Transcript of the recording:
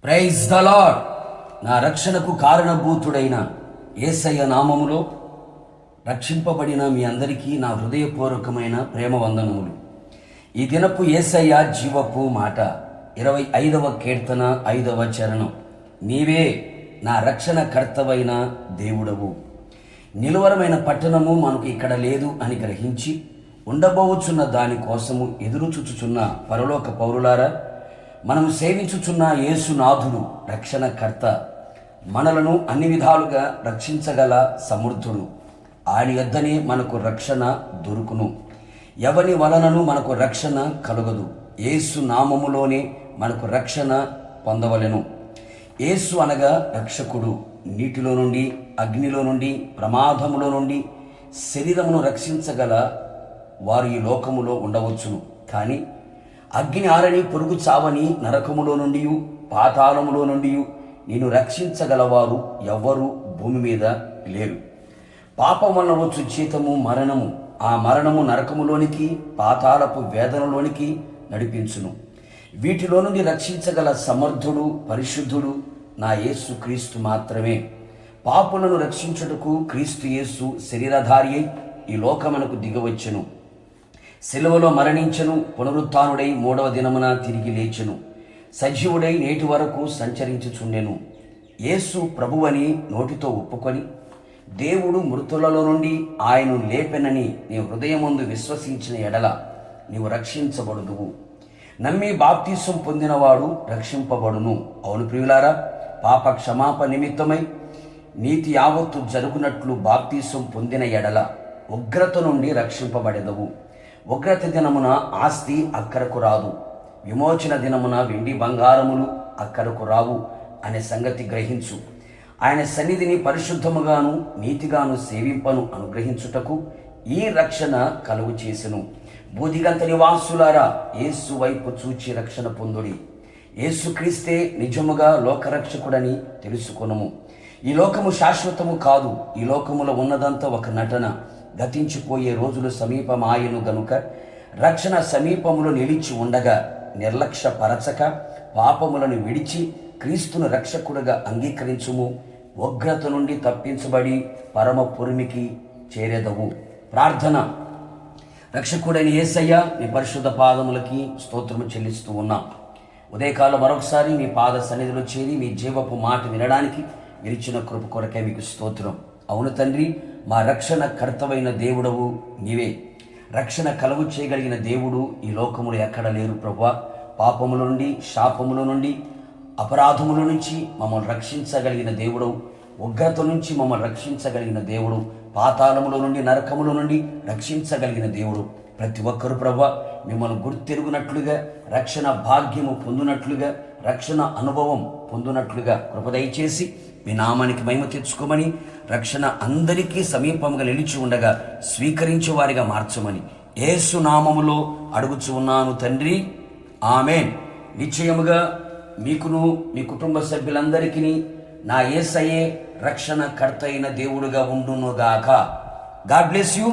Praise the lord. నా రక్షణకు కారణభూతుడైన యేసయ్య నామములో రక్షింపబడిన మీ అందరికీ నా హృదయపూర్వకమైన ప్రేమ వందనములు. ఈ దినపు యేసయ్య జీవపు మాట 25వ కీర్తన 5వ చరణం. నీవే నా రక్షణ కర్తవైన దేవుడవు. నిలువరమైన పట్టణము మనకు ఇక్కడ లేదు అని గ్రహించి ఉండబోచున్న దాని కోసము ఎదురుచూచుచున్న పరలోక పౌరులారా, మనము సేవించుచున్న యేసునాథుడు రక్షణకర్త, మనలను అన్ని విధాలుగా రక్షించగల సమర్థుడు. ఆయన యొద్దనే మనకు రక్షణ దొరుకును. ఎవని వలనను మనకు రక్షణ కలుగదు. యేసు నామములోనే మనకు రక్షణ పొందవలెను. యేసు అనగా రక్షకుడు. నీటిలో నుండి, అగ్నిలో నుండి, ప్రమాదములో నుండి శరీరమును రక్షించగల వారు ఈ లోకములో ఉండవచ్చును. కానీ అగ్ని ఆరని, పొరుగు చావని, నరకములో నుండి, పాతాళములో నుండి నేను రక్షించగలవారు ఎవ్వరూ భూమి మీద లేరు. పాపం వలన వచ్చు జీతము మరణము. ఆ మరణము నరకములోనికి, పాతాళపు వేదనలోనికి నడిపించును. వీటిలో నుండి రక్షించగల సమర్థుడు, పరిశుద్ధుడు నా యేసు క్రీస్తు మాత్రమే. పాపులను రక్షించుటకు క్రీస్తు యేసు శరీరధారి అయి ఈ లోకమునకు దిగవచ్చెను. సిలువలో మరణించెను. పునరుత్థానుడై 3వ దినమున తిరిగి లేచెను. సజీవుడై నేటి వరకు సంచరించుచుండెను. యేసు ప్రభువని నోటితో ఒప్పుకొని దేవుడు మృతులలో నుండి ఆయనను లేపెనని నీ హృదయమందు విశ్వసించిన ఎడల నీవు రక్షించబడుదువు. నమ్మి బాప్తీసం పొందినవాడు రక్షింపబడును. అవును ప్రియులారా, పాప క్షమాపణ నిమిత్తమై నీతి యావత్తు జరుగునట్లు బాప్తీసం పొందిన ఎడల ఉగ్రత నుండి రక్షింపబడెదవు. ఉగ్రత దినమున ఆస్తి అక్కరకు రాదు. విమోచన దినమున వెండి బంగారములు అక్కరకు రావు అనే సంగతి గ్రహించు. ఆయన సన్నిధిని పరిశుద్ధముగాను నీతిగాను సేవింపను అనుగ్రహించుటకు ఈ రక్షణ కలుగు చేసెను. బూదిగంత నివాసులారా, యేసు వైపు చూచి రక్షణ పొందుడి. యేసుక్రీస్తే నిజముగా లోకరక్షకుడని తెలుసుకొనుము. ఈ లోకము శాశ్వతము కాదు. ఈ లోకములో ఉన్నదంతా ఒక నటన. గతించిపోయే రోజులు సమీపమాయను గనుక రక్షణ సమీపములో నిలిచి ఉండగా నిర్లక్ష్యపరచక పాపములను విడిచి క్రీస్తును రక్షకుడుగా అంగీకరించుము. ఉగ్రత నుండి తప్పించబడి పరమ పురిమికి చేరేదవు. ప్రార్థన. రక్షకుడైన యేసయ్య, నీ పరిశుద్ధ పాదములకి స్తోత్రము చెల్లిస్తూ ఉన్నాం. ఉదయకాలం మరొకసారి మీ పాద సన్నిధిలో చేరి మీ జీవపు మాట వినడానికి విరిచిన కృప కొరకే మీకు స్తోత్రం. అవును తండ్రి, మా రక్షణ కర్తవైన దేవుడవు నీవే. రక్షణ కలుగు చేయగలిగిన దేవుడు ఈ లోకములు ఎక్కడ లేరు ప్రభువా. పాపముల నుండి, శాపముల నుండి, అపరాధముల నుంచి మమ్మల్ని రక్షించగలిగిన దేవుడు, ఉగ్రత నుంచి మమ్మల్ని రక్షించగలిగిన దేవుడు, పాతాళముల నుండి, నరకముల నుండి రక్షించగలిగిన దేవుడు. ప్రతి ఒక్కరు ప్రభువా మిమ్మల్ని గుర్తెరుగునట్లుగా, రక్షణ భాగ్యము పొందునట్లుగా, రక్షణ అనుభవం పొందునట్లుగా కృప దయచేసి మీ నామానికి మహిమ తెచ్చుకోమని, రక్షణ అందరికీ సమీపంగా నిలిచి ఉండగా స్వీకరించే వారిగా మార్చమని యేసు నామములో అడుగుచు ఉన్నాను తండ్రి, ఆమేన్. నిశ్చయముగా మీకును మీ కుటుంబ సభ్యులందరికీ నా యేసయ్యే రక్షణ కర్త అయిన దేవుడుగా ఉండునుగాక. God bless you.